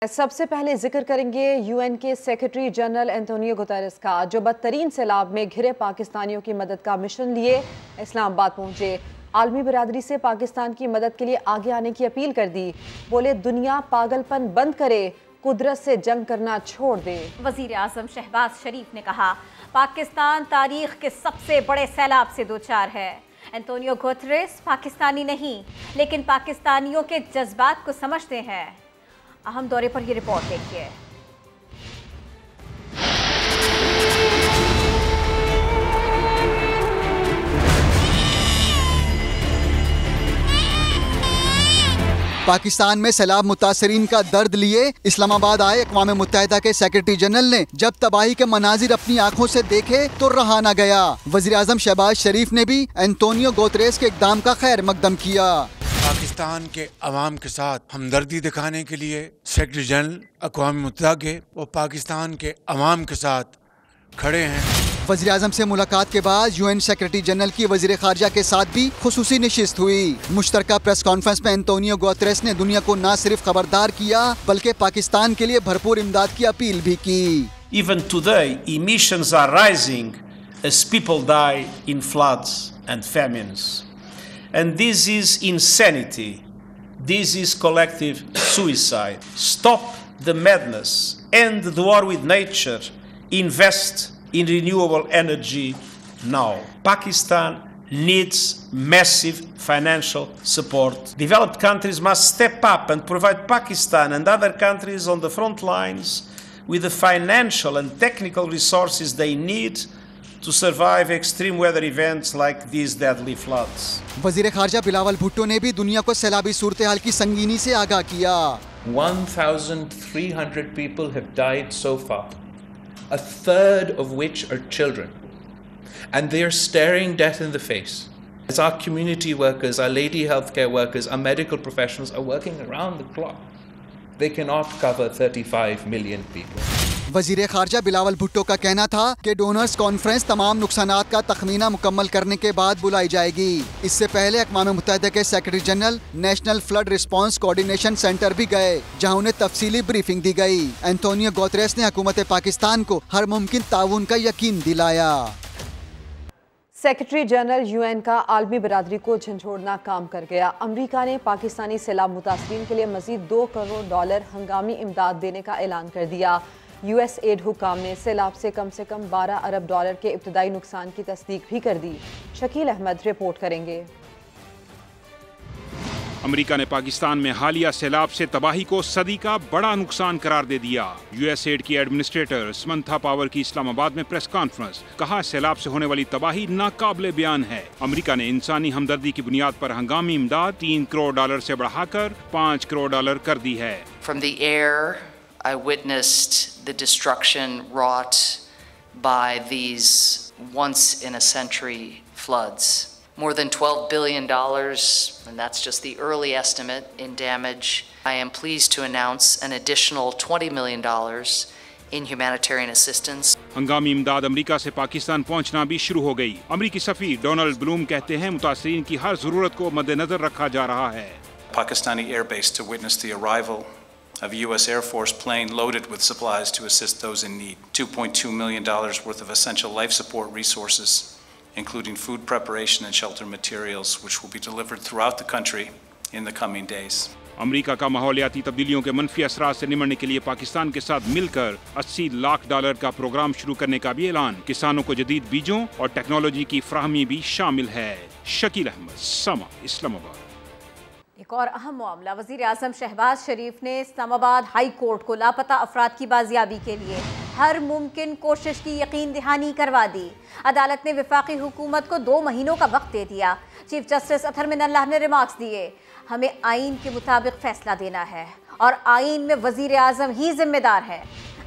सबसे पहले जिक्र करेंगे यूएन के सेक्रेटरी जनरल एंटोनियो गुतेरेस का, जो बदतरीन सैलाब में घिरे पाकिस्तानियों की मदद का मिशन लिए इस्लामाबाद पहुंचे। आलमी बिरादरी से पाकिस्तान की मदद के लिए आगे आने की अपील कर दी। बोले दुनिया पागलपन बंद करे, कुदरत से जंग करना छोड़ दे। वजीर आजम शहबाज शरीफ ने कहा पाकिस्तान तारीख के सबसे बड़े सैलाब से दो चार है। एंटोनियो गुतेरेस पाकिस्तानी नहीं लेकिन पाकिस्तानियों के जज्बात को समझते हैं। अहम दौरे पर ये रिपोर्ट देखिए। पाकिस्तान में सैलाब मुतासरीन का दर्द लिए इस्लामाबाद आए अक़वाम मुत्तहिदा के सेक्रेटरी जनरल ने जब तबाही के मनाजिर अपनी आंखों से देखे तो रहा न गया। वज़ीर आज़म शहबाज शरीफ ने भी एंटोनियो गुतेरेस के इक़दाम का खैर मकदम किया। पाकिस्तान के अवाम के साथ हमदर्दी दिखाने के लिए सेक्रेटरी जनरल अक़वाम मुत्तहिदा के वो पाकिस्तान के अवाम के साथ खड़े हैं। वज़ीर आज़म से मुलाकात के बाद यूएन सेक्रेटरी जनरल की वज़ीर ख़ारजा के साथ भी खुसूसी नशिस्त हुई। मुश्तरका प्रेस कॉन्फ्रेंस में एंटोनियो गुतेरेस ने दुनिया को न सिर्फ खबरदार किया बल्कि पाकिस्तान के लिए भरपूर इमदाद की अपील भी की। Even today, emissions are rising as people die in floods and famines. And this is insanity. This is collective suicide. Stop the madness. End the war with nature. Invest in renewable energy now. Pakistan needs massive financial support. Developed countries must step up and provide Pakistan and other countries on the front lines with the financial and technical resources they need to survive extreme weather events like these deadly floods. वज़ीर ख़ारजा बिलावल भुट्टो ने भी दुनिया को सैलाबी सूरत हाल की संगीनी से आगाह किया। 1,300 people have died so far, a third of which are children, and they are staring death in the face. As our community workers, our lady healthcare workers, our medical professionals are working around the clock. They cannot cover 35 million people. वज़ीर ख़ारजा बिलावल भुट्टो का कहना था कि donors conference तमाम नुकसानात का तखमीना मुकम्मल करने के बाद बुलाई जाएगी। इससे पहले अक़वाम मुत्तहिदा के secretary general national flood response coordination centre भी गए, जहां उन्हें तफसीली ब्रीफिंग दी गई। एंटोनियो गुतेरेस ने हुकूमत पाकिस्तान को हर मुमकिन ताउन का यकीन दिलाया। सेक्रेटरी जनरल यूएन का आलमी बिरादरी को झंझोड़ना काम कर गया। अमरीका ने पाकिस्तानी सैलाब मुतासरीन के लिए मजीद $2 करोड़ हंगामी इमदाद देने का ऐलान कर दिया। यूएस एड हुकाम ने सैलाब से कम $12 अरब के इब्तदाई नुकसान की तस्दीक भी कर दी। शकील अहमद रिपोर्ट करेंगे। अमेरिका ने पाकिस्तान में हालिया सैलाब से तबाही को सदी का बड़ा नुकसान करार दे दिया। यूएस एड की एडमिनिस्ट्रेटर समंथा पावर की इस्लामाबाद में प्रेस कॉन्फ्रेंस, कहा सैलाब से होने वाली तबाही नाकाबिले बयान है। अमेरिका ने इंसानी हमदर्दी की बुनियाद पर हंगामी इमदाद $3 करोड़ से बढ़ाकर $5 करोड़ कर दी है। From the air, I witnessed the destruction wrought by these once-in-a-century floods. More than $12 billion, and that's just the early estimate, in damage. I am pleased to announce an additional $20 million in humanitarian assistance. हंगामी इमदाद America से पाकिस्तान पहुंचना भी शुरू हो गई। अमेरिकी सफीर Donald Bloom कहते हैं मुतासरीन की हर जरूरत को मद्देनजर रखा जा रहा है। Pakistani airbase to witness the arrival of a U.S. Air Force plane loaded with supplies to assist those in need. $2.2 million worth of essential life support resources, including food preparation and shelter materials, which will be delivered throughout the country in the coming days. America का माहौलियाती तब्दीलियों के मनफी असरात से निमटने के लिए पाकिस्तान के साथ मिलकर $80 लाख का प्रोग्राम शुरू करने का भी ऐलान। किसानों को जदीद बीजों और टेक्नोलॉजी की फ्राहमी भी शामिल है। शकील अहमद, समा, इस्लामाबाद। एक और अहम मामला, वज़ीर आज़म शहबाज शरीफ ने इस्लामाबाद हाई कोर्ट को लापता अफराद की बाजियाबी के लिए हर मुमकिन कोशिश की यकीन दहानी करवा दी। अदालत ने वफाकी हुकूमत को 2 महीनों का वक्त दे दिया। चीफ जस्टिस अतहर मिनल्लाह ने रिमार्क्स दिए, हमें आइन के मुताबिक फैसला देना है और आइन में वज़ीर आज़म ही जिम्मेदार है।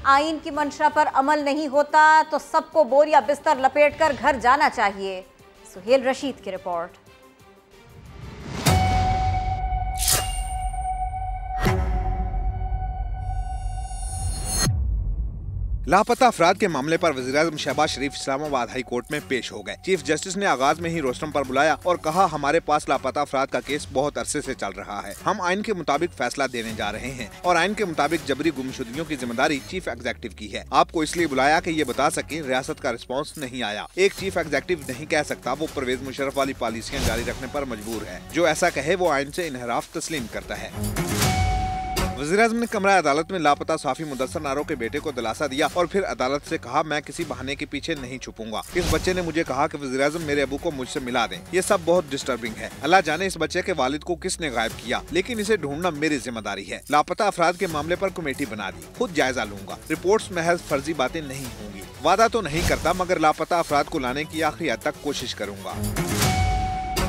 आइन की मंशा पर अमल नहीं होता तो सबको बोरिया बिस्तर लपेट कर घर जाना चाहिए। सुहेल रशीद की रिपोर्ट। लापता अफराद के मामले पर वज़ीर-ए-आज़म शहबाज शरीफ इस्लामाबाद हाई कोर्ट में पेश हो गए। चीफ जस्टिस ने आगाज में ही रोस्टम पर बुलाया और कहा, हमारे पास लापता अफराद का केस बहुत अरसे से चल रहा है। हम आइन के मुताबिक फैसला देने जा रहे हैं और आइन के मुताबिक जबरी गुमशुदगियों की जिम्मेदारी चीफ एग्जीक्यूटिव की है। आपको इसलिए बुलाया कि ये बता सके रियासत का रिस्पॉन्स नहीं आया। एक चीफ एग्जीक्यूटिव नहीं कह सकता वो परवेज मुशर्रफ वाली पॉलिसियाँ जारी रखने पर मजबूर है। जो ऐसा कहे वो आइन से इनहराफ तस्लीम करता है। वज़ीर-ए-आज़म ने कमरा अदालत में लापता सहाफ़ी मुदस्सर नारो के बेटे को दिलासा दिया और फिर अदालत से कहा, मैं किसी बहाने के पीछे नहीं छुपूंगा। इस बच्चे ने मुझे कहा कि वज़ीर-ए-आज़म मेरे अबू को मुझसे मिला दें। ये सब बहुत डिस्टर्बिंग है। अल्लाह जाने इस बच्चे के वालिद को किसने गायब किया, लेकिन इसे ढूंढना मेरी जिम्मेदारी है। लापता अफराद के मामले पर कमेटी बना दी, खुद जायजा लूंगा। रिपोर्ट्स महज फर्जी बातें नहीं होंगी। वादा तो नहीं करता मगर लापता अफराद को लाने की आखिरी हद तक कोशिश करूंगा।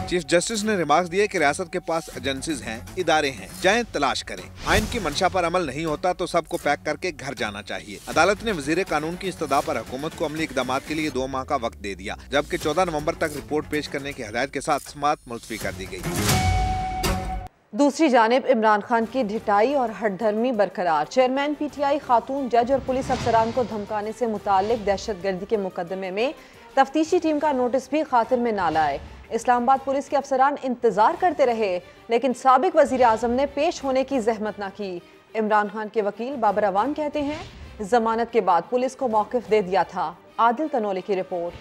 चीफ जस्टिस ने रिमार्क्स दिए कि रियासत के पास एजेंसीज हैं, इदारे हैं, जाएं तलाश करें। आइन की मंशा पर अमल नहीं होता तो सबको पैक करके घर जाना चाहिए। अदालत ने वजीर कानून की इस्तदा पर हुकूमत को अमली इक़दामात के लिए 2 माह का वक्त दे दिया, जबकि 14 नवंबर तक रिपोर्ट पेश करने की हिदायत के साथ समाअत मुलतवी कर दी गई। दूसरी जानिब इमरान खान की ढिठाई और हठधर्मी बरकरार। चेयरमैन पीटीआई खातून जज और पुलिस अफसरान को धमकाने से मुताल्लिक दहशतगर्दी के मुकदमे में तफ्तीशी टीम का नोटिस भी खातिर में ना लाए। इस्लामाबाद पुलिस के अफसरान इंतजार करते रहे, लेकिन साबिक वजीर आजम ने पेश होने की जहमत न की। इमरान खान के वकील बाबर अवान कहते हैं, जमानत के बाद पुलिस को मौक़िफ़ दे दिया था। आदिल तनोली की रिपोर्ट।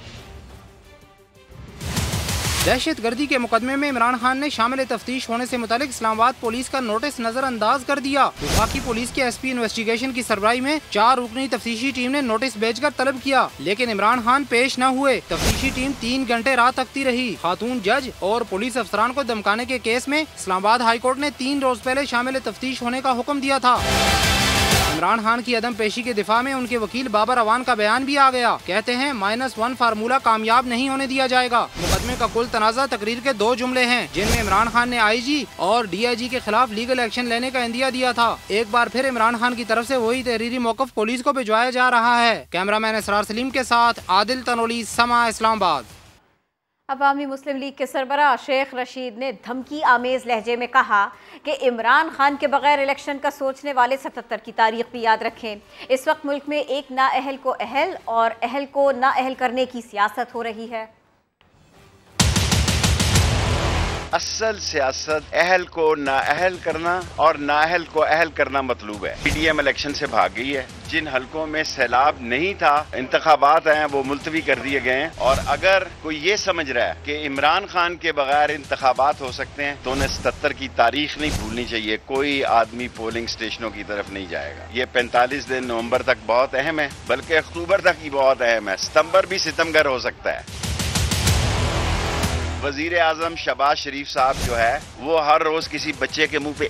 दहशतगर्दी के मुकदमे में इमरान खान ने शामिल तफ्तीश होने से मुतालिक इस्लामाबाद पुलिस का नोटिस नजरअंदाज कर दिया। वफाकी पुलिस के एसपी इन्वेस्टिगेशन की सरबराही में 4 रुकनी तफ्तीशी टीम ने नोटिस भेजकर तलब किया, लेकिन इमरान खान पेश न हुए। तफ्तीशी टीम 3 घंटे राह तकती रही। खातून जज और पुलिस अफसरान को धमकाने के केस में इस्लामाबाद हाई कोर्ट ने 3 रोज पहले शामिल तफ्तीश होने का हुक्म दिया था। इमरान खान की अदम पेशी के दिफा में उनके वकील बाबर अवान का बयान भी आ गया। कहते हैं -1 फार्मूला कामयाब नहीं होने दिया जाएगा। मुकदमे का कुल तनाज़ा तकरीर के 2 जुमले हैं, जिनमें इमरान खान ने आईजी और डीआईजी के खिलाफ लीगल एक्शन लेने का इंदिया दिया था। एक बार फिर इमरान खान की तरफ से वही तहरीरी मौक़िफ़ पुलिस को भिजवाया जा रहा है। कैमरामैन असरार सलीम के साथ आदिल तनोली, समा, इस्लामाबाद। अवामी मुस्लिम लीग के सरबराह शेख रशीद ने धमकी आमेज लहजे में कहा कि इमरान खान के बगैर इलेक्शन का सोचने वाले 77 की तारीख भी याद रखें। इस वक्त मुल्क में एक नाअहल को अहल और अहल को नाअहल करने की सियासत हो रही है। असल सियासत अहल को नाअहल करना और नाअहल को अहल करना मतलूब है। पीडीएम इलेक्शन से भाग गई है। जिन हलकों में सैलाब नहीं था, इंतखाबात हैं, वो मुलतवी कर दिए गए हैं। और अगर कोई ये समझ रहा है कि इमरान खान के बगैर इंतखाबात हो सकते हैं तो उन्हें 77 की तारीख नहीं भूलनी चाहिए। कोई आदमी पोलिंग स्टेशनों की तरफ नहीं जाएगा। ये 45 दिन नवंबर तक बहुत अहम है, बल्कि अक्टूबर तक ही बहुत अहम है। सितंबर भी सितमगर हो सकता है। वजीर आजम शहबाज शरीफ साहब जो है वो हर रोज किसी बच्चे के मुंह पे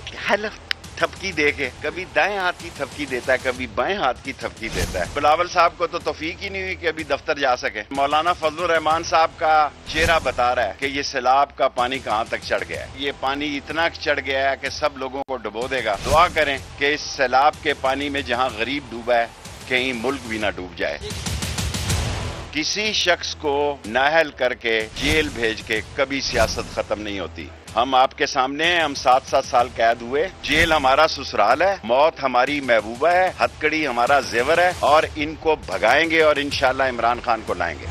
थपकी दे के कभी दाएं हाथ की थपकी देता है, कभी बाएं हाथ की थपकी देता है। बिलावल साहब को तो तौफीक ही नहीं हुई कि अभी दफ्तर जा सके। मौलाना फजलुर रहमान साहब का चेहरा बता रहा है कि ये सैलाब का पानी कहाँ तक चढ़ गया है। ये पानी इतना चढ़ गया है कि सब लोगों को डुबो देगा। दुआ करें कि इस सैलाब के पानी में जहाँ गरीब डूबा है कहीं मुल्क भी ना डूब जाए। किसी शख्स को नाअहल करके जेल भेज के कभी सियासत खत्म नहीं होती। हम आपके सामने हैं, हम 7-7 साल कैद हुए। जेल हमारा ससुराल है, मौत हमारी महबूबा है, हथकड़ी हमारा जेवर है और इनको भगाएंगे और इंशाल्लाह इमरान खान को लाएंगे।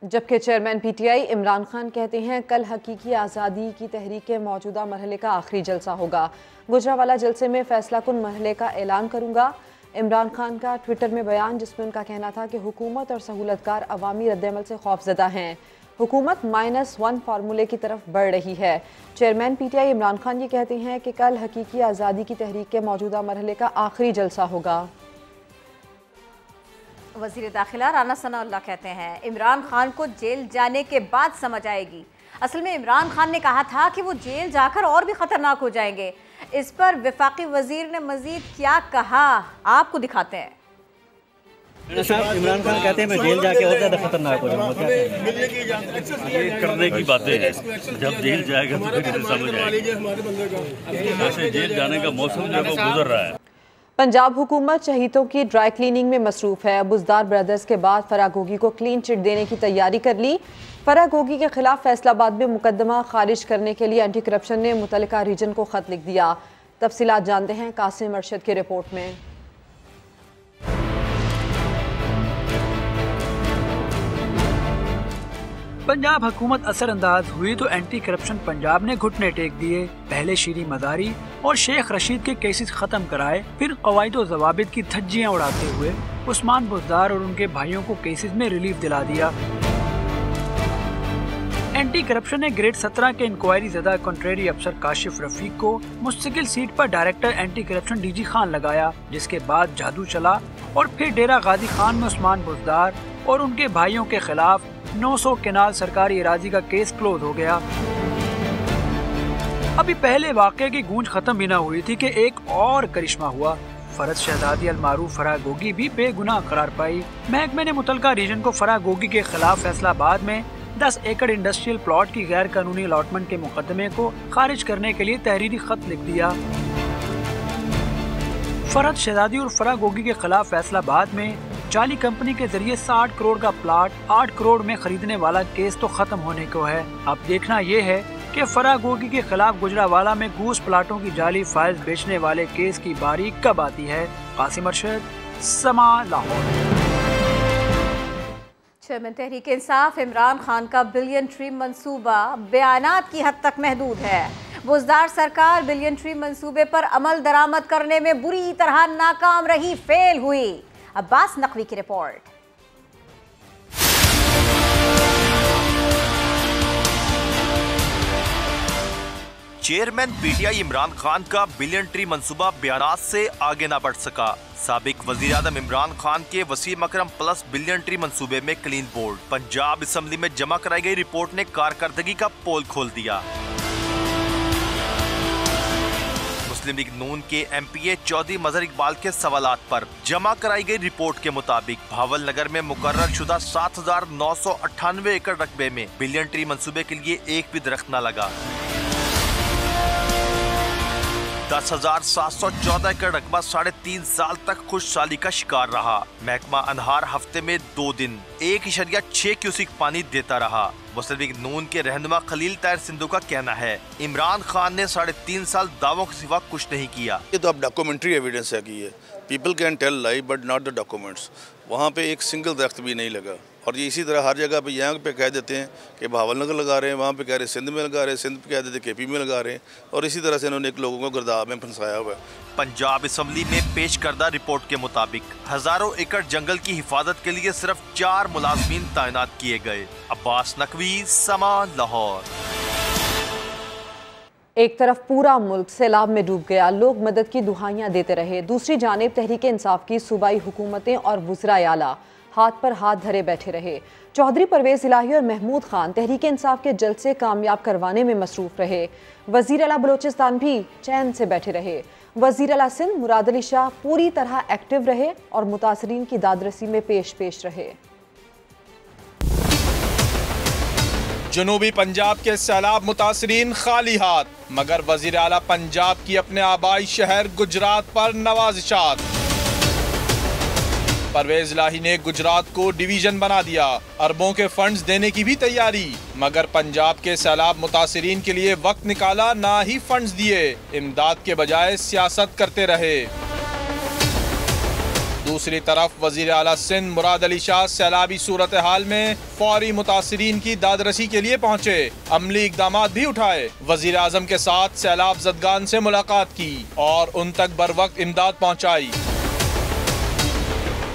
जबकि चेयरमैन पीटीआई इमरान खान कहते हैं, कल हकीकी आज़ादी की तहरीक के मौजूदा मरहले का आखिरी जलसा होगा। गुजरावाला जलसे में फैसला कुन मरहले का ऐलान करूंगा। इमरान खान का ट्विटर में बयान, जिसमें उनका कहना था कि हुकूमत और सहूलतकार अवामी रद्दअमल से खौफजदा हैं। हुकूमत -1 फार्मूले की तरफ बढ़ रही है। चेयरमैन पीटीआई इमरान खान ये कहते हैं कि कल हकीकी आज़ादी की तहरीक के मौजूदा मरहले का आखिरी जलसा होगा। वज़ीर दाखिला राना सनाउल्लाह कहते हैं, इमरान खान को जेल जाने के बाद समझ आएगी। असल में इमरान खान ने कहा था कि वो जेल जाकर और भी खतरनाक हो जाएंगे। इस पर वफाकी वजीर ने मजीद क्या कहा, आपको दिखाते हैं। इमरान खान कहते हैं मैं जेल जाके और ज्यादा खतरनाक हो जाऊंगा। ये करने की बातें हैं, जब जेल जाएगा तो फिर इसे समझ आएगी। वैसे जेल जाने का मौसम जो है वो गुजर रहा है। पंजाब हुकूमत शहीदों की ड्राई क्लीनिंग में मसरूफ है। बुजदार ब्रदर्स के बाद फराह गोगी को क्लीन चिट देने की तैयारी कर ली। फराह गोगी के खिलाफ फैसलाबाद में मुकदमा खारिज करने के लिए एंटी करप्शन ने मुतल्लिका रीजन को खत लिख दिया। तफसीलात जानते हैं कासिम अरशद की रिपोर्ट में। पंजाब हुकूमत असरअंदाज हुई तो एंटी करप्शन पंजाब ने घुटने टेक दिए। पहले शीरी मजारी और शेख रशीद के केसेस खत्म कराए, फिर कवायद व ज़वाबित की धज्जियां उड़ाते हुए उस्मान बुज़दार और उनके भाइयों को केसेस में रिलीफ दिला दिया। एंटी करप्शन ने ग्रेड 17 के इंक्वायरी ज़दा कॉन्ट्रेरी अफसर काशिफ रफीक को मुस्तकिल सीट पर director anti corruption DG Khan लगाया, जिसके बाद जादू चला और फिर डेरा गाजी खान में उस्मान बुज़दार और उनके भाइयों के खिलाफ 900 केनाल सरकारी इरादी का केस क्लोज हो गया। अभी पहले वाक़े की गूंज खत्म भी न हुई थी कि एक और करिश्मा हुआ। फरद शहजादी अलमारूफ फराह गोगी भी बेगुनाह करार पाई। महकमे ने मुतलका रीजन को फराह गोगी के खिलाफ फैसलाबाद में 10 एकड़ इंडस्ट्रियल प्लॉट की गैर कानूनी अलॉटमेंट के मुकदमे को खारिज करने के लिए तहरीरी खत लिख दिया। फरद शहजादी और फराह गोगी के खिलाफ फैसलाबाद में जाली कंपनी के जरिए 60 करोड़ का प्लाट 8 करोड़ में खरीदने वाला केस तो खत्म होने को है। अब देखना ये है कि फराह गोगी के खिलाफ गुजरावाला में घूस प्लाटों की जाली फाइल्स बेचने वाले केस की बारी कब आती है। कासिम अरशद, समा, लाहौर। चेयरमैन तहरीक इंसाफ इमरान खान का बिलियन ट्री मंसूबा बयानात की हद तक महदूद है। बुज़दार सरकार बिलियन ट्री मंसूबे पर अमल दरामद करने में बुरी तरह नाकाम रही, फेल हुई। अब्बास नकवी की report. Chairman PTI Imran Khan का बिलियन ट्री मंसूबा बयानात से आगे न बढ़ सका। साबिक वजीर आज़म इमरान खान के वसीम अकरम प्लस बिलियन ट्री मंसूबे में क्लीन बोर्ड। पंजाब असम्बली में जमा कराई गई रिपोर्ट ने कारकर्दगी का पोल खोल दिया। मुस्लिम लीग नून के एमपीए चौधरी मजहर इकबाल के सवालात पर जमा कराई गई रिपोर्ट के मुताबिक भावल नगर में मुकर्रर शुदा 7,998 एकड़ रकबे में बिलियन ट्री मंसूबे के लिए एक भी दरख्त न लगा। 10,714 एकड़ रकबा 3.5 साल तक खुशहाली का शिकार रहा। महकमा अनहार हफ्ते में 2 दिन 1.6 क्यूसिक पानी देता रहा। मुस्लिम लीग नून के रहनुमा खलील ताहिर सिंधु का कहना है इमरान खान ने 3.5 साल दावों के सिवा कुछ नहीं किया। ये तो अब डॉक्यूमेंट्री एविडेंस है कि ये people can tell lie but not the documents. वहाँ पे एक सिंगल दरख्त भी नहीं लगा और ये इसी तरह हर जगह पे यहाँ पे कह देते हैं कि भावलनगर लगा रहे हैं, वहाँ पे कह रहे हैं सिंध में लगा रहे हैं, सिंध पे कह देते हैं केपी में लगा रहे हैं और इसी तरह से इन्होंने एक लोगों को गिरदाव में फंसाया हुआ है। पंजाब असम्बली में पेश करदा रिपोर्ट के मुताबिक हजारों एकड़ जंगल की हिफाजत के लिए सिर्फ 4 मुलाजमीन तैनात किए गए। अब्बास नकवी, समा, लाहौर। एक तरफ पूरा मुल्क सैलाब में डूब गया, लोग मदद की दुहाइयां देते रहे। दूसरी जानिब तहरीक इंसाफ की सूबाई हुकूमतें और वज़राए आला हाथ पर हाथ धरे बैठे रहे। चौधरी परवेज इलाही और महमूद खान तहरीक इंसाफ के जलसे कामयाब करवाने में मसरूफ रहे। वज़ीर आला बलोचिस्तान भी चैन से बैठे रहे। वज़ीर आला सिंध मुराद अली शाह पूरी तरह एक्टिव रहे और मुतासरीन की दादरसी में पेश रहे। जनूबी पंजाब के सैलाब मुतासरीन खाली हाथ, मगर वज़ीर आला पंजाब की अपने आबाई शहर गुजरात पर नवाजिशात। परवेज इलाही ने गुजरात को डिवीजन बना दिया, अरबों के फंड्स देने की भी तैयारी, मगर पंजाब के सैलाब मुतासरीन के लिए वक्त निकाला, ना ही फंड्स दिए, इमदाद के बजाय सियासत करते रहे। दूसरी तरफ वजीर आला सिंध मुराद अली शाह सैलाबी सूरत हाल में फौरी मुतासरीन की दादरसी के लिए पहुंचे, अमली इकदाम भी उठाए। वजीर आजम के साथ सैलाब जदगान से मुलाकात की और उन तक बर वक्त इमदाद पहुंचाई।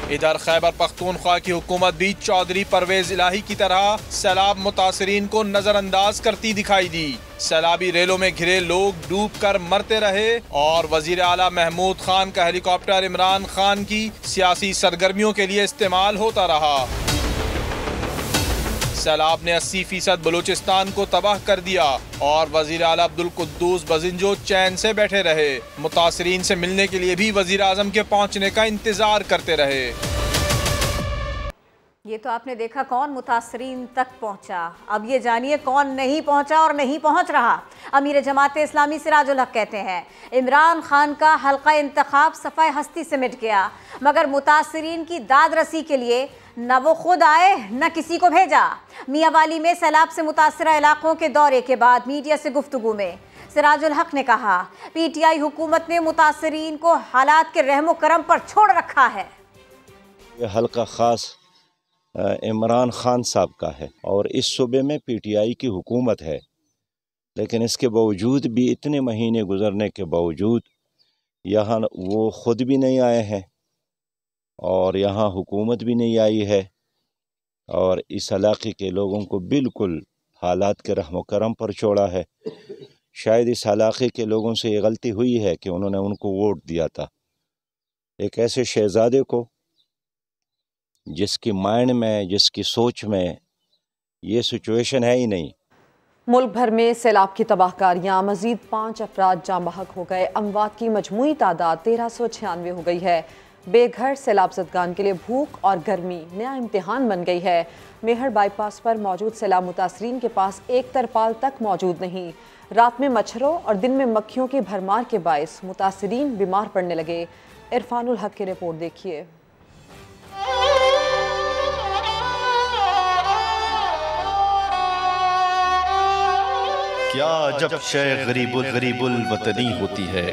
इधर खैबर पख्तूनख्वा की हुकूमत भी चौधरी परवेज इलाही की तरह सैलाब मुतासरीन को नजरअंदाज करती दिखाई दी। सैलाबी रेलों में घिरे लोग डूब कर मरते रहे और वजीर आला महमूद खान का हेलीकॉप्टर इमरान खान की सियासी सरगर्मियों के लिए इस्तेमाल होता रहा। सैलाब ने 80% बलूचिस्तान को तबाह कर दिया और वजीर आला अब्दुल कुद्दूस बजिंजो चैन से बैठे रहे। मुतासरीन से मिलने के लिए भी वजीर आजम के पहुंचने का इंतजार करते रहे। ये तो आपने देखा कौन मुतासरीन तक पहुंचा, अब ये जानिए कौन नहीं पहुंचा और नहीं पहुंच रहा। अमीर जमात इस्लामी सिराजुल हक कहते हैं इमरान खान का हल्का इंतखाब सफ़ाए हस्ती से मिट गया, मगर मुतासरीन की दाद रसी के लिए न वो खुद आए न किसी को भेजा। मियांवाली में सैलाब से मुतासरा इलाकों के दौरे के बाद मीडिया से गुफ्तगू में सिराजुल हक ने कहा पीटीआई हुकूमत ने मुतासरीन को हालात के रहमो करम पर छोड़ रखा है। ये हल्का खास इमरान खान साहब का है और इस सूबे में पीटीआई की हुकूमत है, लेकिन इसके बावजूद भी इतने महीने गुजरने के बावजूद यहाँ वो ख़ुद भी नहीं आए हैं और यहाँ हुकूमत भी नहीं आई है और इस इलाके के लोगों को बिल्कुल हालात के रहम करम पर छोड़ा है। शायद इस इलाके के लोगों से ये गलती हुई है कि उन्होंने उनको वोट दिया था, एक ऐसे शहजादे को जिसकी माइंड में, जिसकी सोच में ये सिचुएशन है ही नहीं। मुल्क भर में सैलाब की तबाहकारियाँ, मजीद 5 अफराद जाँ बहक हो गए। अमवात की मजमूई तादाद 1396 हो गई है। बेघर सैलाब ज़दगान के लिए भूख और गर्मी नया इम्तिहान बन गई है। मेहर बाईपास पर मौजूद सैलाब मुतासरीन के पास एक तरपाल तक मौजूद नहीं। रात में मच्छरों और दिन में मक्खियों की भरमार के बायस मुतासरीन बीमार पड़ने लगे। इरफानुल हक की रिपोर्ट देखिए। क्या जब शय गरीबुल वतनी होती है?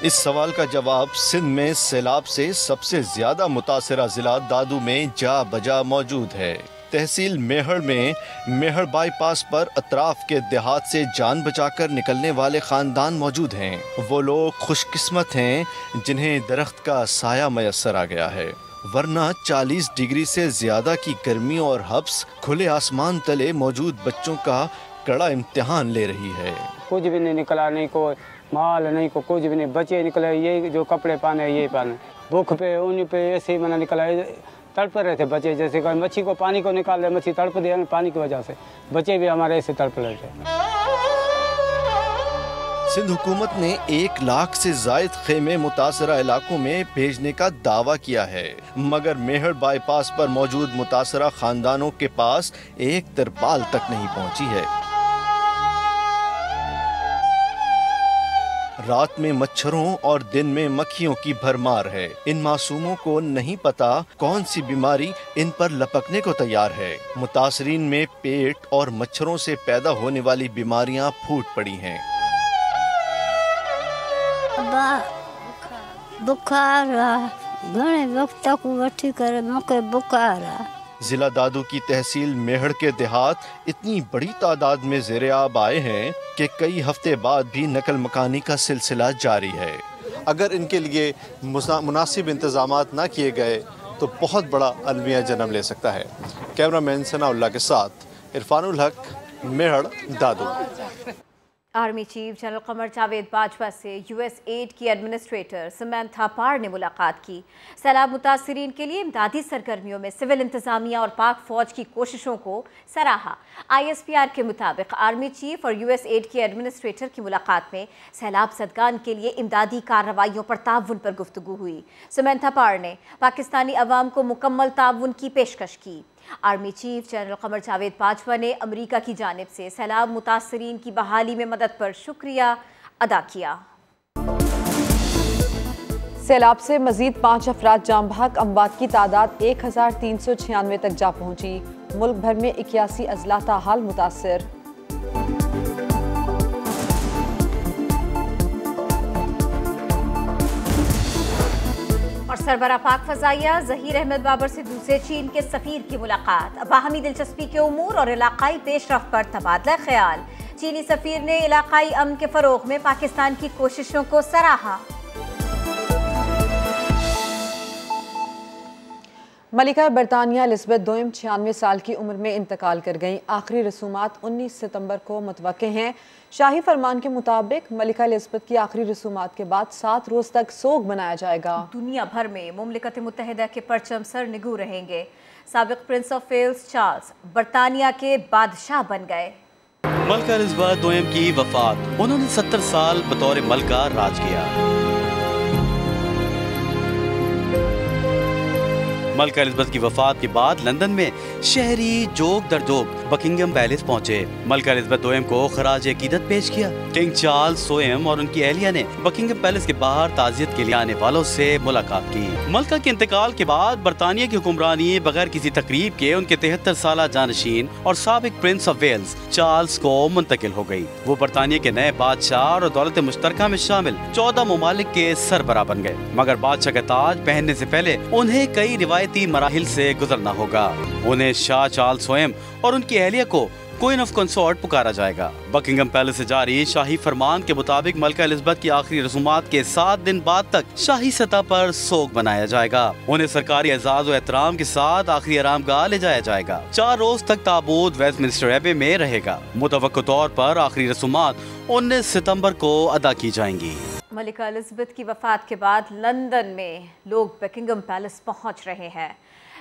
इस सवाल का जवाब सिंध में सैलाब से सबसे ज्यादा मुतासरा जिला दादू में जा बजा मौजूद है। तहसील मेहर में मेहर बाईपास पर अतराफ के देहात से जान बचाकर निकलने वाले खानदान मौजूद हैं। वो लोग खुशकिस्मत हैं जिन्हें दरख्त का साया मैसर आ गया है, वरना 40 डिग्री से ज्यादा की गर्मी और हब्स खुले आसमान तले मौजूद बच्चों का कड़ा इम्तिहान ले रही है। कुछ भी नहीं निकला, नहीं कोई माल, नहीं को कुछ भी नहीं, बचे निकले ये जो कपड़े पहने ये पहने, भूख पे उन पे ऐसे ही मना निकला, तड़प रहे थे बच्चे। जैसे कोई मच्छी को पानी को निकाल रहे, मच्छी तड़प दिया पानी की वजह से, बच्चे भी हमारे ऐसे तड़प रहे थे। सिंध हुकूमत ने 1 लाख से जायद खेमे मुतासरा इलाकों में भेजने का दावा किया है, मगर मेहर बाईपास पर मौजूद मुतासरा खानदानों के पास एक तरपाल तक नहीं पहुंची है। रात में मच्छरों और दिन में मक्खियों की भरमार है। इन मासूमों को नहीं पता कौन सी बीमारी इन पर लपकने को तैयार है। मुतासरीन में पेट और मच्छरों से पैदा होने वाली बीमारियां फूट पड़ी हैं। बुखार घणे वक्त तक वठी करे मके बुखार। जिला दादू की तहसील मेहड़ के देहात इतनी बड़ी तादाद में ज़ेरे-आब आए हैं कि कई हफ्ते बाद भी नकल मकानी का सिलसिला जारी है। अगर इनके लिए मुनासिब इंतजामात ना किए गए तो बहुत बड़ा अलमिया जन्म ले सकता है। कैमरामैन सनाउल्लाह के साथ इरफानुल हक, मेहड़, दादू। Army chief general Qamar Javed Bajwa से यूएस एड की एडमिनिस्ट्रेटर समंथा पावर ने मुलाकात की। सैलाब मुतासरीन के लिए इमदादी सरगर्मियों में सिविल इंतजामिया और पाक फौज की कोशिशों को सराहा। ISPR के मुताबिक आर्मी चीफ और यूएस एड की एडमिनिस्ट्रेटर की मुलाकात में सैलाब ज़दगान के लिए इमदादी कार्रवाइयों पर ताउन पर गुफ्तगू हुई। समंथा पावर ने पाकिस्तानी अवाम को मुकम्मल ताउन की पेशकश की। Army chief general Qamar Javed Bajwa ने अमेरिका की जानिब से सैलाब मुतासरीन की बहाली में मदद पर शुक्रिया अदा किया। सैलाब से मजीद 5 अफराद जाम बहक, अमवात की तादाद 1396 तक जा पहुंची। मुल्क भर में 81 अजला ताहाल मुतासर। और सरबरा पाक फजाइया ज़हीर अहमद बाबर से दूसरे चीन के सफीर की मुलाकात। बाहमी दिलचस्पी के उमूर और इलाकाई पेशरफ्त पर तबादला ख्याल। चीनी सफीर ने इलाकाई अमन के फरोग में पाकिस्तान की कोशिशों को सराहा। मलिका बरतानिया एलिज़ाबेथ II 96 साल की उम्र में इंतकाल कर गईं। आखिरी रसूमात 19 सितंबर को मुतवक्के हैं। शाही फरमान के मुताबिक मलिका एलिज़ाबेथ की आखिरी रसूमात के बाद 7 रोज तक सोग मनाया जाएगा। दुनिया भर में मुमलिकत मुत्तहिदा के परचम सर निगू रहेंगे। साबिक प्रिंस ऑफ वेल्स चार्ल्स बरतानिया के बादशाह बन गए। मलिका एलिज़ाबेथ II की वफात। उन्होंने 70 साल बतौर मलिका राज किया। मलिका एलिज़ाबेथ की वफात के बाद लंदन में शहरी जोक दर जोक बकिंगम पैलेस पहुँचे। मलका एलिजाबेथ दोयम को खराज अकीदत पेश किया। किंग चार्ल्स दोयम और उनकी एहलिया ने बकिंगम पैलेस के बाहर ताजियत के लिए आने वालों से मुलाकात की। मलका के इंतकाल के बाद बरतानिया की हुक्मरानी बगैर किसी तकरीब के उनके 73 साला जानशीन और साबिक प्रिंस ऑफ वेल्स चार्ल्स को मुंतकिल हो गई। वो बरतानिया के नए बादशाह और दौलत मुश्तरका में शामिल 14 ममालिक के सरबराह बन गए, मगर बादशाह का ताज पहनने से पहले उन्हें कई रिवायती मराहिल से गुजरना होगा। उन्हें शाह चार्ल्स दोयम और उनकी एहलिया को क्वीन ऑफ कंसॉर्ट पुकारा जाएगा। बकिंगम पैलेस से जारी शाही फरमान के मुताबिक मलका एलिजाबेथ की आखिरी रसूमात के 7 दिन बाद तक शाही सतह पर सोग बनाया जाएगा। उन्हें सरकारी एजाज और एहतराम के साथ आखिरी आरामगाह ले जाया जाएगा। 4 रोज तक ताबूत वेस्टमिंस्टर एबे में रहेगा। मुतवक्को तौर पर आखिरी रसूमात 19 सितंबर को अदा की जाएंगी। मलिका एलिजाबेथ की वफात के बाद लंदन में लोग बकिंगम पैलेस पहुंच रहे हैं।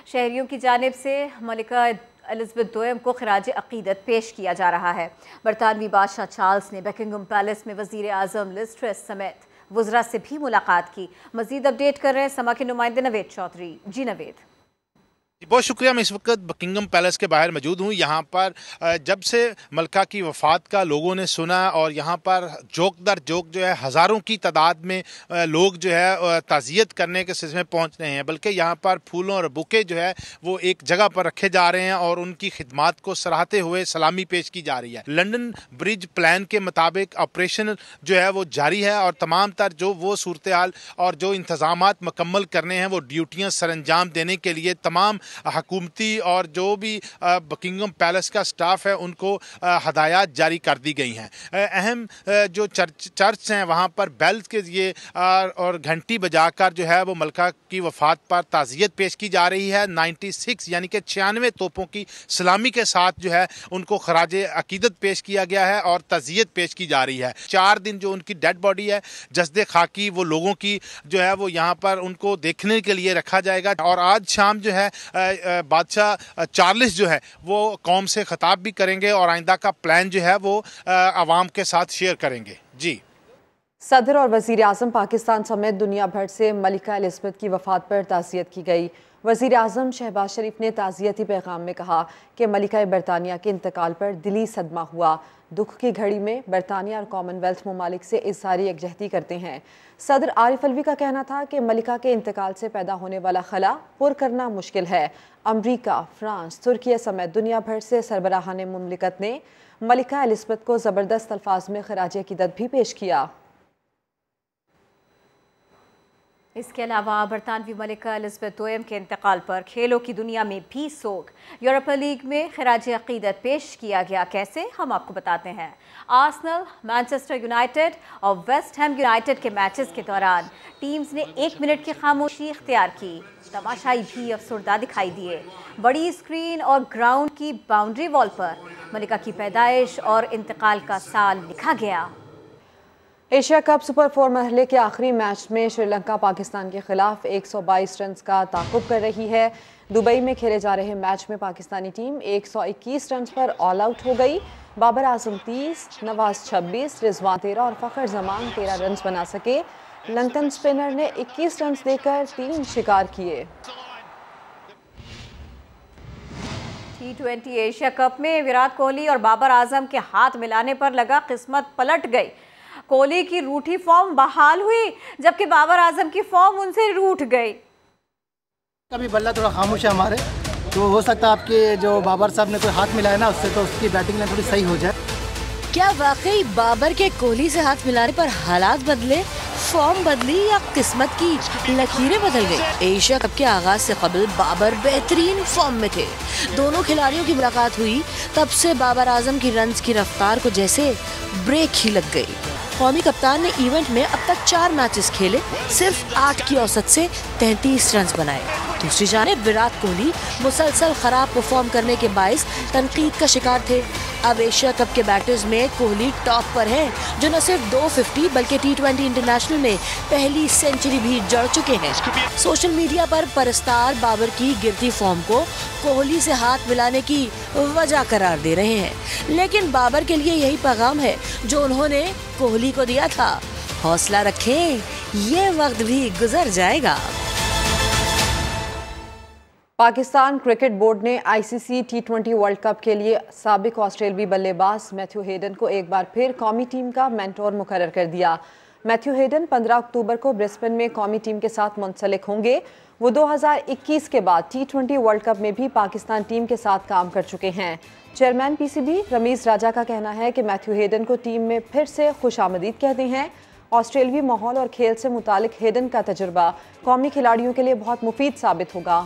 शहरियों की जानिब से मलिका एलिजाबेथ दोयम को खराज अकीदत पेश किया जा रहा है। बरतानवी बादशाह चार्ल्स ने बकिंगम पैलेस में वज़ीर आज़म लिज़ ट्रस समेत वज़रा से भी मुलाकात की। मज़ीद अपडेट कर रहे हैं समा के नुमाइंदे नवेद चौधरी। जी नवेद। बहुत शुक्रिया। मैं इस वक्त बकिंगम पैलेस के बाहर मौजूद हूँ। यहाँ पर जब से मलका की वफ़ात का लोगों ने सुना और यहाँ पर जोक दर जोक जो है हज़ारों की तादाद में लोग जो है ताज़ियत करने के सिलसिले में पहुँच रहे हैं, बल्कि यहाँ पर फूलों और बुके जो है वो एक जगह पर रखे जा रहे हैं और उनकी खिदमात को सराहते हुए सलामी पेश की जा रही है। लंदन ब्रिज प्लान के मुताबिक ऑपरेशन जो है वो जारी है और तमाम तर जो वो सूरत हाल और जो इंतज़ामात मुकम्मल करने हैं वो ड्यूटियाँ सर अंजाम देने के लिए तमाम हुकूमती और जो भी बकिंगम पैलेस का स्टाफ है उनको हदायत जारी कर दी गई हैं। अहम जो चर्च हैं वहाँ पर बेल्स के लिए और घंटी बजाकर जो है वो मलका की वफ़ात पर ताज़ियत पेश की जा रही है। 96 यानी कि 96 तोपों की सलामी के साथ जो है उनको खराज अकीदत पेश किया गया है और ताज़ियत पेश की जा रही है। 4 दिन जो उनकी डेड बॉडी है जस्दे खाकी वो लोगों की जो है वो यहाँ पर उनको देखने के लिए रखा जाएगा और आज शाम जो है बादशाह चार्ल्स जो है वो कौम से खिताब भी करेंगे और आइंदा का प्लान जो है वो आवाम के साथ शेयर करेंगे। जी। सदर और वज़ीर आज़म पाकिस्तान समेत दुनिया भर से मलिका एलिजाबेथ की वफ़ात पर ताज़ियत की गई। वज़ीर आज़म शहबाज शरीफ ने ताज़ियती पैगाम में कहा कि मलिका बरतानिया के इंतकाल पर दिली सदमा हुआ। दुख की घड़ी में बरतानिया और कॉमनवेल्थ ममालिक से इज़हारी यकजहती करते हैं। सदर आरिफ अलवी का कहना था कि मलिका के इंतकाल से पैदा होने वाला खला पुर करना मुश्किल है। अमरीका, फ्रांस, तुर्किया समेत दुनिया भर से सरबराहान मुमलिकत ने मलिका एलिजाबेथ को ज़बरदस्त अल्फाज में खराज अकीदत भी पेश किया। इसके अलावा बरतानवी मलिका एलिजाबेथ दोयम के इंतकाल पर खेलों की दुनिया में भी सोग। यूरोपा लीग में खराज अकीदत पेश किया गया। कैसे, हम आपको बताते हैं। आर्सेनल, मैनचेस्टर यूनाइटेड और वेस्ट हैम यूनाइटेड के मैचेस के दौरान टीम्स ने 1 मिनट की खामोशी इख्तियार की। तमाशाई भी अफसरदा दिखाई दिए। बड़ी स्क्रीन और ग्राउंड की बाउंड्री वॉल पर मलिका की पैदाइश और इंतकाल का साल लिखा गया। एशिया कप सुपर 4 मरहले के आखिरी मैच में श्रीलंका पाकिस्तान के खिलाफ 122 रन का ताक़ुब कर रही है। दुबई में खेले जा रहे मैच में पाकिस्तानी टीम 121 रन पर ऑल आउट हो गई। बाबर आजम 30, नवाज 26, रिजवान 13 और फ़खर जमान 13 रन बना सके। लंकन स्पिनर ने 21 रन देकर 3 शिकार किए। T20 एशिया कप में विराट कोहली और बाबर आजम के हाथ मिलाने पर लगा किस्मत पलट गई। कोहली की रूठी फॉर्म बहाल हुई जबकि बाबर आजम की फॉर्म उनसे रूठ गई। अभी बल्ला थोड़ा खामोश है हमारे, तो हो सकता है आपके जो बाबर साहब ने कोई हाथ मिलाया ना उससे तो उसकी बैटिंग लाइन थोड़ी सही हो जाए। क्या वाकई बाबर के कोहली से हाथ मिलाने पर हालात बदले, फॉर्म बदली या किस्मत की लकीरें बदल गई? एशिया कप के आगाज से कबल बाबर बेहतरीन फॉर्म में थे। दोनों खिलाड़ियों की मुलाकात हुई तब से बाबर आजम की रन्स की रफ्तार को जैसे ब्रेक ही लग गई। कौमी कप्तान ने इवेंट में अब तक 4 मैचेस खेले, सिर्फ 8 की औसत से 33 रन बनाए। दूसरी जानिब विराट कोहली मुसलसल खराब परफॉर्म करने के बाइस तनकीद का शिकार थे। अब एशिया कप के बैटर्स में कोहली टॉप पर हैं, जो न सिर्फ 250 बल्कि T20 इंटरनेशनल में पहली सेंचुरी भी जड़ चुके हैं। सोशल मीडिया पर परस्तार बाबर की गिरती फॉर्म को कोहली से हाथ मिलाने की वजह करार दे रहे हैं, लेकिन बाबर के लिए यही पैगाम है जो उन्होंने कोहली को दिया था, हौसला रखें, ये वक्त भी गुजर जाएगा। पाकिस्तान क्रिकेट बोर्ड ने ICC T20 वर्ल्ड कप के लिए साबिक ऑस्ट्रेलियाई बल्लेबाज मैथ्यू हेडन को एक बार फिर कौमी टीम का मेंटोर मुकर्रर कर दिया। मैथ्यू हेडन 15 अक्टूबर को ब्रिस्बेन में कौमी टीम के साथ मुंसलिक होंगे। वो 2021 के बाद T20 वर्ल्ड कप में भी पाकिस्तान टीम के साथ काम कर चुके हैं। चेयरमैन PCB रमीज राजा का कहना है कि मैथ्यू हेडन को टीम में फिर से खुशामदीद कहते हैं। ऑस्ट्रेलियाई माहौल और खेल से मुतालिक हेडन का तजुर्बा कौमी खिलाड़ियों के लिए बहुत मुफीद साबित होगा।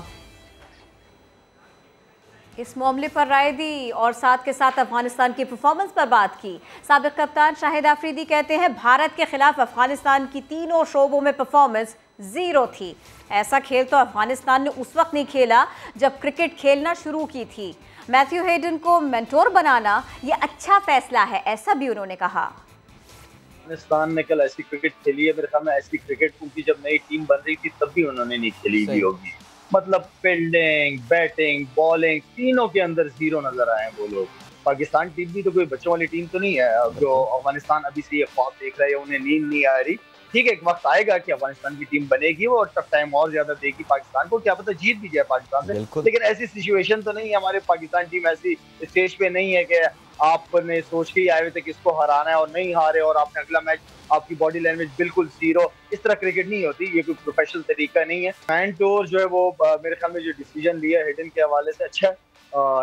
इस मामले पर राय दी और साथ के साथ अफगानिस्तान की परफॉर्मेंस पर बात की। साबिक कप्तान शाहिद आफरीदी कहते हैं भारत के खिलाफ अफगानिस्तान की तीनों शोबों में परफॉर्मेंस 0 थी। ऐसा खेल तो अफगानिस्तान ने उस वक्त नहीं खेला जब क्रिकेट खेलना शुरू की थी। मैथ्यू हेडन को मेंटोर बनाना ये अच्छा फैसला है, ऐसा भी उन्होंने कहा। अफगानिस्तान ने कल ऐसी क्रिकेट खेली है, मेरे ख्याल में ऐसी क्रिकेट उनकी जब नई टीम बन रही थी तब भी उन्होंने नहीं खेली भी होगी। मतलब फील्डिंग, बैटिंग, बॉलिंग तीनों के अंदर 0 नजर आए हैं वो लोग। पाकिस्तान टीम भी तो कोई बच्चों वाली टीम तो नहीं है जो अफगानिस्तान अभी से ये ख्वाब देख रहा है या उन्हें नींद नहीं आ रही। ठीक है, एक वक्त आएगा कि अफगानिस्तान की टीम बनेगी, वो टफ टाइम और ज्यादा देगी पाकिस्तान को, क्या पता जीत भी जाए पाकिस्तान से। लेकिन ऐसी सिचुएशन तो नहीं है, हमारे पाकिस्तान टीम ऐसी स्टेज पे नहीं है कि आपने सोच के ही आए हुए थे किसको हराना है और नहीं हारे और आपने अगला मैच आपकी बॉडी लैंग्वेज बिल्कुल 0। इस तरह क्रिकेट नहीं होती, ये कोई प्रोफेशनल तरीका नहीं है। मेंटोर जो है वो मेरे ख्याल में जो डिसीजन लिया हेडन के हवाले से अच्छा है।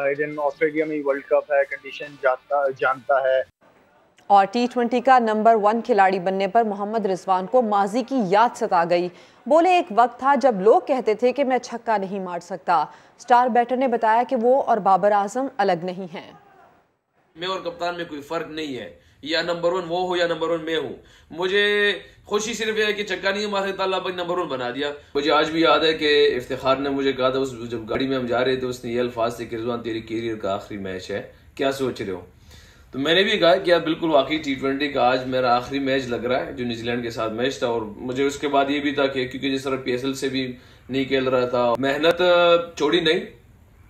हेडन ऑस्ट्रेलिया में वर्ल्ड कप है, कंडीशन जानता है। और T20 का नंबर 1 खिलाड़ी बनने पर मोहम्मद रिजवान को माजी की याद सता गई। बोले, एक वक्त था जब लोग कहते थे कि मैं छक्का नहीं मार सकता। स्टार बैटर ने बताया कि वो और बाबर आजम अलग नहीं हैं। मैं और कप्तान में कोई फर्क नहीं है, या नंबर 1 वो हो या नंबर 1 मैं हूँ। मुझे खुशी सिर्फ है कि छक्का नहीं मार सकता, अल्लाह पाक नंबर 1 बना दिया। मुझे आज भी याद है कि इफ्तिखार ने मुझे कहा था जब गाड़ी में हम जा रहे थे, उसने ये अल्फाज थे कि रिजवान तेरी कैरियर का आखिरी मैच है, क्या सोच रहे हो। तो मैंने भी कहा कि यार बिल्कुल वाकई T20 का आज मेरा आखिरी मैच लग रहा है जो न्यूजीलैंड के साथ मैच था। और मुझे उसके बाद ये भी था कि क्योंकि जिस तरह PSL से भी नहीं खेल रहा था, मेहनत छोड़ी नहीं,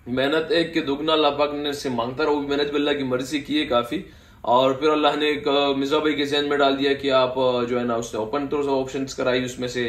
मेहनत एक के दुगना अल्लाह पाक ने से मांगता रहा। वो भी मेहनत भी अल्लाह की मर्जी की है काफी। और फिर अल्लाह ने एक मिर्जा भाई के जहन में डाल दिया कि आप जो है ना उसने ओपन तो ऑप्शंस कराई उसमें से।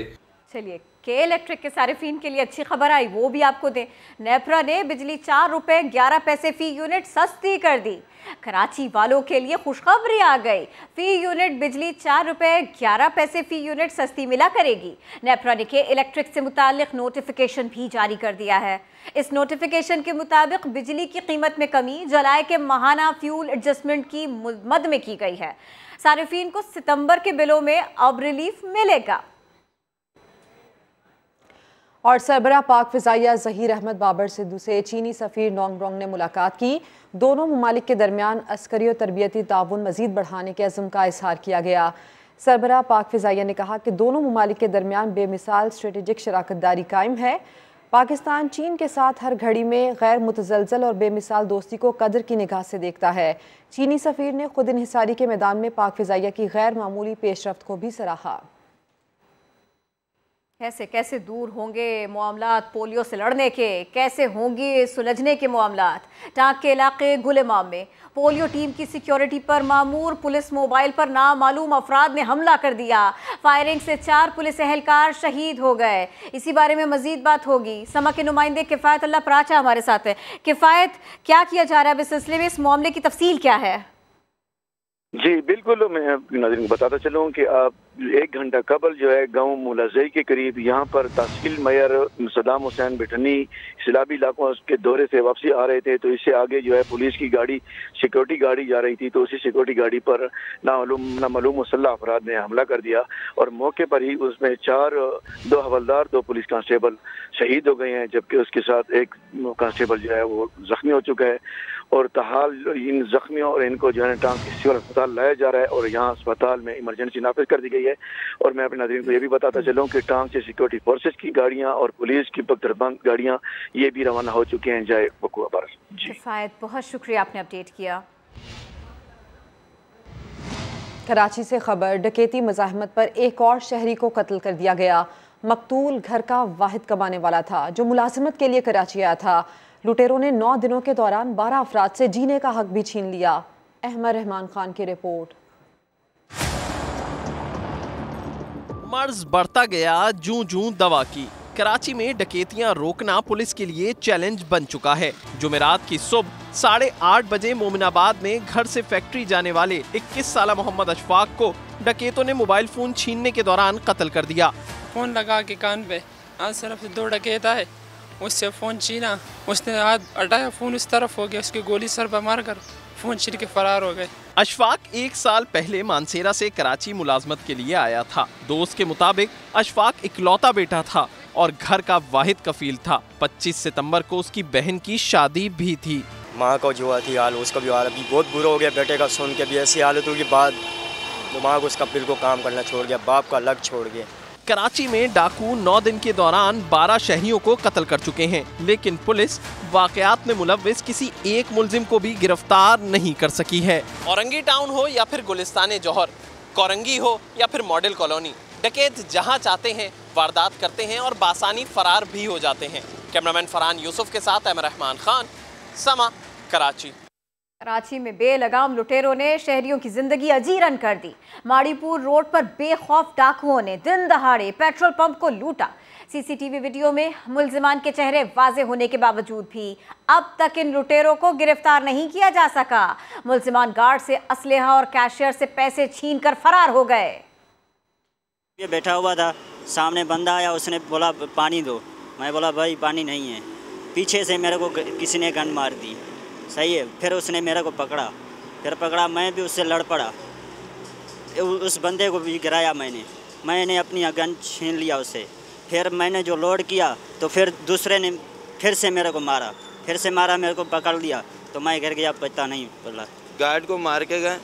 चलिए, के इलेक्ट्रिक के सारिफीन के लिए अच्छी खबर आई, वो भी आपको दें। नेपरा ने बिजली 4 रुपए 11 पैसे फी यूनिट सस्ती कर दी। कराची वालों के लिए खुशखबरी आ गई, फी यूनिट बिजली 4 रुपए 11 पैसे फी यूनिट सस्ती मिला करेगी। नेपरा ने के इलेक्ट्रिक से मुतालिक नोटिफिकेशन भी जारी कर दिया है। इस नोटिफिकेशन के मुताबिक बिजली की कीमत में कमी जलाए के माहाना फ्यूल एडजस्टमेंट की मद में की गई है। सारिफीन को सितंबर के बिलों में अब रिलीफ मिलेगा। और सरबरा पाक फ़िज़ाइया ज़हीर अहमद बाबर सिद्धू से चीनी सफ़ीर नोंग रोंग ने मुलाकात की। दोनों ममालिक के दरमियान अस्करी और तरबियती ताउन मज़ीद बढ़ाने के अज़्म का इज़हार किया गया। सरबरा पाक फ़िज़ाइया ने कहा कि दोनों ममालिक के दरमियान बेमिसाल स्ट्रेटेजिक शराकतदारी कायम है। पाकिस्तान चीन के साथ हर घड़ी में गैर मुतज़लज़ल और बेमिसाल दोस्ती को कदर की निगाह से देखता है। चीनी सफ़ीर ने खुद इन्हिसारी के मैदान में पाक फ़िज़ाइया की गैर मामूली पेशरफ्त को भी सराहा। कैसे कैसे दूर होंगे मामलात पोलियो से लड़ने के, कैसे होंगे सुलझने के मामलात। टांग के इलाके गुलेमाम में पोलियो टीम की सिक्योरिटी पर मामूर पुलिस मोबाइल पर नामालूम अफराद ने हमला कर दिया। फायरिंग से 4 पुलिस एहलकार शहीद हो गए। इसी बारे में मजीद बात होगी। समा के नुमाइंदे किफ़ायत अल्लाह प्राचा हमारे साथ है। किफ़ायत, क्या किया जा रहा है इस सिलसिले में, इस मामले की तफसील क्या है? जी बिल्कुल, मैं नाज़रीन को बताता चलूँ कि आप 1 घंटा कबल जो है गांव मुलाज़ई के करीब यहाँ पर तहसील मेयर सदाम हुसैन बिठनी सैलाबी इलाकों के दौरे से वापसी आ रहे थे। तो इससे आगे जो है पुलिस की गाड़ी, सिक्योरिटी गाड़ी जा रही थी। तो उसी सिक्योरिटी गाड़ी पर नामालूम मुसल्लह अफराद ने हमला कर दिया और मौके पर ही उसमें 2 हवलदार 2 पुलिस कांस्टेबल शहीद हो गए हैं, जबकि उसके साथ एक कांस्टेबल जो है वो जख्मी हो चुका है। और तहाल इन जख्मियों और इनको जो है टांग के सिविल अस्पताल लाया जा रहा है और यहाँ अस्पताल में इमरजेंसी नाफिज कर दी गई है। और मैं अपने नाज़रीन को ये भी बताता चलूँ कि टांग से सिक्योरिटी फोर्सेस की गाड़ियाँ और पुलिस की बख्तरबंद गाड़ियाँ ये भी रवाना हो चुके हैं जाए बकुआ पर। जी शायद बहुत शुक्रिया, आपने अपडेट किया। कराची से खबर, डकैती मज़ाहमत पर एक और शहरी को कत्ल कर दिया गया। मकतूल घर का वाहिद कमाने वाला था जो मुलाजिमत के लिए कराची आया था। लुटेरों ने 9 दिनों के दौरान 12 अफराद से जीने का हक भी छीन लिया। अहमद रहमान खान की रिपोर्ट। मर्ज बढ़ता गया जूं जूं दवा की, कराची में डकैतियां रोकना पुलिस के लिए चैलेंज बन चुका है। जुमेरात की सुबह 8:30 बजे मोमिनाबाद में घर से फैक्ट्री जाने वाले 21 साला मोहम्मद अशफाक को डकैतों ने मोबाइल फोन छीनने के दौरान कत्ल कर दिया। फोन लगा के कान पे, आज तरफ से 2 डकैत आए, उससे फोन छीना, उसने हाथ हटाया, फोन उस तरफ हो गया, उसकी गोली सर पर मारकर फोन छीन के फरार हो गए। अशफाक 1 साल पहले मानसेरा से कराची मुलाजमत के लिए आया था। दोस्त के मुताबिक अशफाक इकलौता बेटा था और घर का वाहिद कफील था। 25 सितंबर को उसकी बहन की शादी भी थी। माँ को जो थी हाल, उसका भी हाल अभी बहुत बुरा हो गया। बेटे का सुन के भी ऐसी हालतों के बाद दिमाग उसका बिल्कुल काम करना छोड़ गया, बाप का लग छोड़ गया। कराची में डाकू 9 दिन के दौरान 12 शहरियों को कत्ल कर चुके हैं, लेकिन पुलिस वाकयात में मुलव्विस किसी एक मुलजिम को भी गिरफ्तार नहीं कर सकी है। औरंगी टाउन हो या फिर गुलिस्तान जौहर, कोरंगी हो या फिर मॉडल कॉलोनी, डकैत जहां चाहते हैं वारदात करते हैं और बासानी फरार भी हो जाते हैं। कैमरामैन फरहान यूसुफ के साथ अहमद रहमान खान, समा, कराची। कराची में बेलगाम लुटेरों ने शहरियों की जिंदगी अजीरन कर दी। माड़ीपुर रोड पर बेखौफ डाकुओं ने दिन दहाड़े पेट्रोल पंप को लूटा। सीसीटीवी वीडियो में मुलजिमान के चेहरे वाजे होने के बावजूद भी अब तक इन लुटेरों को गिरफ्तार नहीं किया जा सका। मुलजिमान गार्ड से असलहा और कैशियर से पैसे छीनकर फरार हो गए। ये बैठा हुआ था, सामने बंदा आया, उसने बोला पानी दो। मैं बोला भाई पानी नहीं है। पीछे से मेरे को किसी ने गन मार दी, सही है। फिर उसने मेरे को पकड़ा, मैं भी उससे लड़ पड़ा, उस बंदे को भी गिराया मैंने अपनी गन छीन लिया उससे। फिर मैंने जो लोड किया तो फिर दूसरे ने फिर से मेरे को मारा, मेरे को पकड़ लिया तो मैं गिर गया, पता नहीं बोला। गार्ड को मार के गए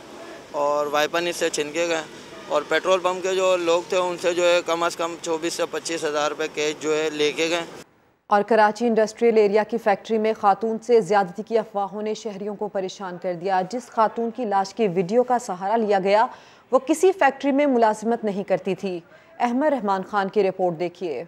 और वाइपन इससे छीन के गए और पेट्रोल पंप के जो लोग थे उनसे जो है कम से कम 24 से 25 हज़ार रुपये कैश जो है लेके गए। और कराची इंडस्ट्रियल एरिया की फैक्ट्री में खातून से ज्यादती की अफवाहों ने शहरियों को परेशान कर दिया। जिस खातून की लाश के वीडियो का सहारा लिया गया वो किसी फैक्ट्री में मुलाजिमत नहीं करती थी। अहमद रहमान खान की रिपोर्ट देखिए।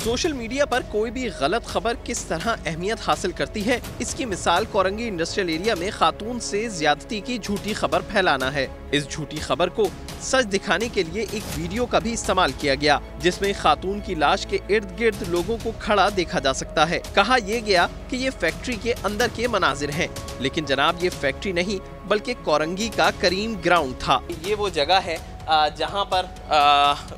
सोशल मीडिया पर कोई भी गलत खबर किस तरह अहमियत हासिल करती है, इसकी मिसाल कोरंगी इंडस्ट्रियल एरिया में खातून से ज्यादती की झूठी खबर फैलाना है। इस झूठी खबर को सच दिखाने के लिए एक वीडियो का भी इस्तेमाल किया गया, जिसमें खातून की लाश के इर्द गिर्द लोगों को खड़ा देखा जा सकता है। कहा यह गया कि ये फैक्ट्री के अंदर के मनाजिर हैं, लेकिन जनाब ये फैक्ट्री नहीं बल्कि कोरंगी का करीम ग्राउंड था। ये वो जगह है जहाँ पर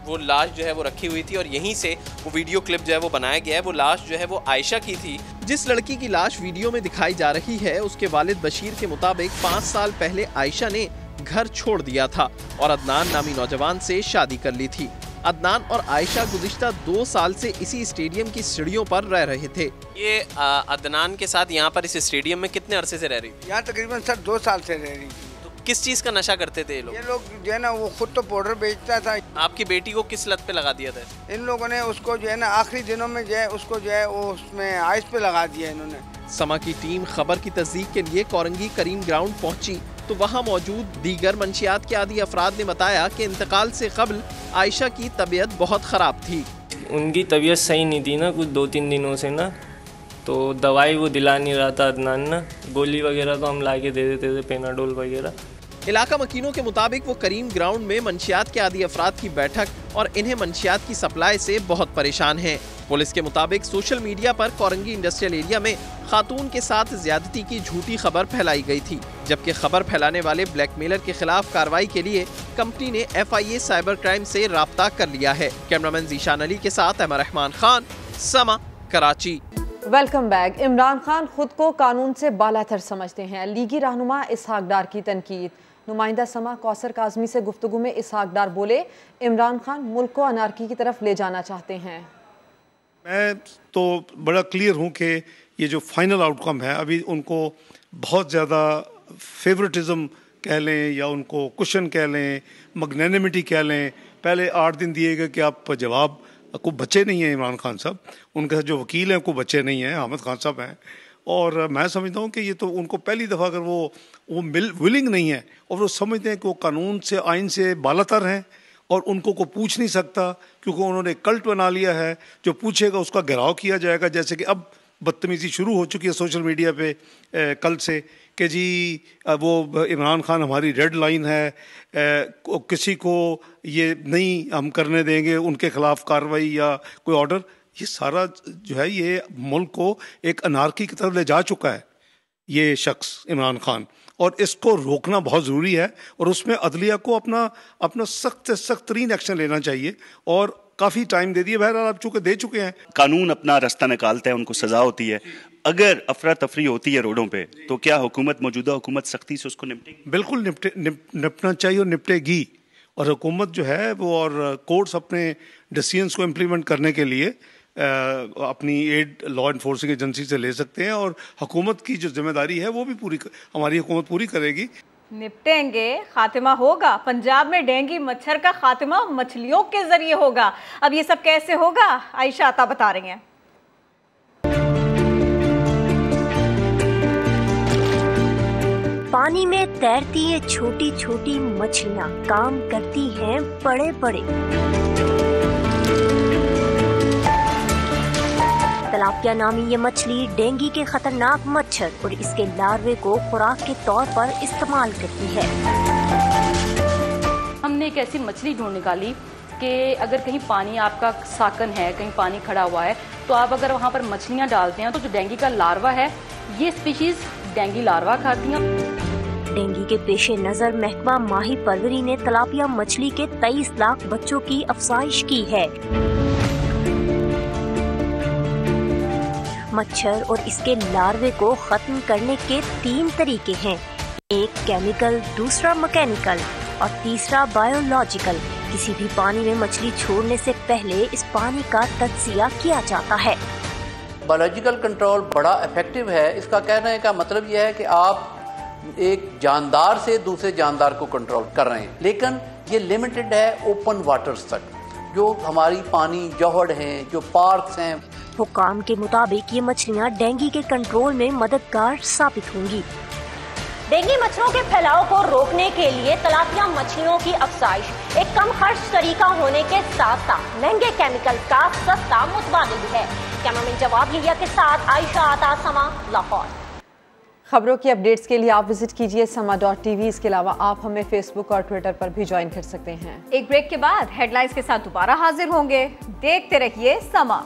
वो लाश जो है वो रखी हुई थी और यहीं से वो वीडियो क्लिप जो है वो बनाया गया है। वो लाश जो है वो आयशा की थी। जिस लड़की की लाश वीडियो में दिखाई जा रही है उसके वालिद बशीर के मुताबिक 5 साल पहले आयशा ने घर छोड़ दिया था और अदनान नामी नौजवान से शादी कर ली थी। अदनान और आयशा गुज़िश्ता 2 साल से इसी स्टेडियम की सीढ़ियों पर रह रहे थे। ये अदनान के साथ यहाँ पर इस स्टेडियम में कितने अरसे से रह रही थी? यहाँ तकरीबन सर 2 साल से रह रही थी। किस चीज़ का नशा करते थे ये लोग? ये लोग जो है ना वो खुद तो पाउडर बेचता था। आपकी बेटी को किस लत पे लगा दिया था? इन लोगों ने उसको जो है ना आखिरी दिनों में जो है उसको जो है वो उसमें आइस पे लगा दिया इन्होंने। समा की टीम खबर की तस्दीक के लिए कोरंगी करीम ग्राउंड पहुंची तो वहां मौजूद दीगर मंशियात के आदी अफराद ने बताया कि इंतकाल से कबल आयशा की तबीयत बहुत ख़राब थी। उनकी तबीयत सही नहीं थी ना कुछ 2-3 दिनों से ना, तो दवाई वो दिला नहीं रहा था अदनान ना। गोली वगैरह तो हम ला के दे देते थे, पेनाडोल वगैरह। इलाका मकीनों के मुताबिक वो करीम ग्राउंड में मंशियात के आदी अफराद की बैठक और इन्हें मंशियात की सप्लाई से बहुत परेशान हैं। पुलिस के मुताबिक सोशल मीडिया पर कोरंगी इंडस्ट्रियल एरिया में खातून के साथ ज्यादती की झूठी खबर फैलाई गई थी, जबकि खबर फैलाने वाले ब्लैकमेलर के खिलाफ कार्रवाई के लिए कंपनी ने FIA साइबर क्राइम से राब्ता कर लिया है। कैमरामैन जीशान अली के साथ अहमद रहमान खान, समा, कराची। Welcome back. इमरान खान खुद को कानून से बालातर समझते हैं। लीगी रहनुमा इसहाक डार की तनकीद। नुमाइंदा समा कौसर काजमी से गुफ्तगू में इसहाक डार बोले, इमरान खान मुल्क को अनारकी की तरफ ले जाना चाहते हैं। मैं तो बड़ा क्लियर हूँ कि ये जो फाइनल आउटकम है अभी उनको बहुत ज़्यादा फेवरेटिज्म कह लें या उनको कुशन कह लें, मैग्नेनिमिटी कह लें। पहले 8 दिन दिए गए कि आप जवाब को बच्चे नहीं हैं इमरान खान साहब, उनके जो वकील हैं को बच्चे नहीं हैं, अहमद खान साहब हैं। और मैं समझता हूँ कि ये तो उनको पहली दफ़ा अगर वो विलिंग नहीं है और वो समझते हैं कि वो कानून से आइन से बालातर हैं और उनको को पूछ नहीं सकता क्योंकि उन्होंने कल्ट बना लिया है, जो पूछेगा उसका घेराव किया जाएगा। जैसे कि अब बदतमीज़ी शुरू हो चुकी है सोशल मीडिया पे कल से कि जी वो इमरान खान हमारी रेड लाइन है, किसी को ये नहीं हम करने देंगे, उनके खिलाफ कार्रवाई या कोई ऑर्डर, ये सारा जो है ये मुल्क को एक अनारकी की तरफ ले जा चुका है ये शख्स इमरान खान, और इसको रोकना बहुत ज़रूरी है। और उसमें अदलिया को अपना सख्त से सख्त तरीन एक्शन लेना चाहिए, और काफ़ी टाइम दे दिए, बहरहाल आप चूँकि दे चुके हैं। कानून अपना रास्ता निकालता है, उनको सजा होती है। अगर अफरा तफरी होती है रोडों पे तो क्या मौजूदा हुकूमत सख्ती से उसको निपटेगी? बिल्कुल निपटना चाहिए और निपटेगी। और हुकूमत जो है वो और कोर्ट्स अपने डिसीजंस को इम्प्लीमेंट करने के लिए अपनी एड लॉ इन्फोर्सिंग एजेंसी से ले सकते हैं, और हुकूमत की जो जिम्मेदारी है वो भी हमारी हुकूमत पूरी करेगी। निपटेंगे, खात्मा होगा। पंजाब में डेंगू मच्छर का खात्मा मछलियों के जरिए होगा। अब ये सब कैसे होगा, आयशा आता बता रही हैं। पानी में तैरती ये छोटी छोटी मछलियाँ काम करती हैं बड़े बड़े। तिलापिया नामी ये मछली डेंगू के खतरनाक मच्छर और इसके लार्वे को खुराक के तौर पर इस्तेमाल करती है। हमने एक ऐसी मछली ढूंढ निकाली कि अगर कहीं पानी आपका साकन है, कहीं पानी खड़ा हुआ है, तो आप अगर वहाँ पर मछलियाँ डालते हैं तो जो डेंगू का लार्वा है, ये स्पीशीज डेंगू लार्वा खाती हैं। डेंगू के पेशे नजर महकमा माही परवरी ने तिलापिया मछली के 23 लाख बच्चों की अफजाइश की है। मच्छर और इसके लार्वे को खत्म करने के 3 तरीके हैं, एक केमिकल, दूसरा मैकेनिकल और तीसरा बायोलॉजिकल। किसी भी पानी में मछली छोड़ने से पहले इस पानी का तज्जिया किया जाता है। बायोलॉजिकल कंट्रोल बड़ा इफेक्टिव है। इसका कहने का मतलब यह है कि आप एक जानदार से दूसरे जानदार को कंट्रोल कर रहे हैं, लेकिन ये लिमिटेड है ओपन वाटर्स तक। जो हमारी पानी जौहड़ हैं, जो पार्क्स हैं, हुकाम के मुताबिक ये मछलियाँ डेंगू के कंट्रोल में मददगार साबित होंगी। डेंगू मच्छरों के फैलाव को रोकने के लिए तिलापिया मछलियों की अफजाइश एक कम खर्च तरीका होने के साथ साथ महंगे केमिकल का सस्ता मुतबादिल भी है। कैमरामैन जवाब लिया के साथ आयशा आता, समा, लाहौर। खबरों की अपडेट्स के लिए आप विजिट कीजिए sama.tv। इसके अलावा आप हमें फेसबुक और ट्विटर पर भी ज्वाइन कर सकते हैं। एक ब्रेक के बाद हेडलाइंस के साथ दोबारा हाजिर होंगे। देखते रहिए समा।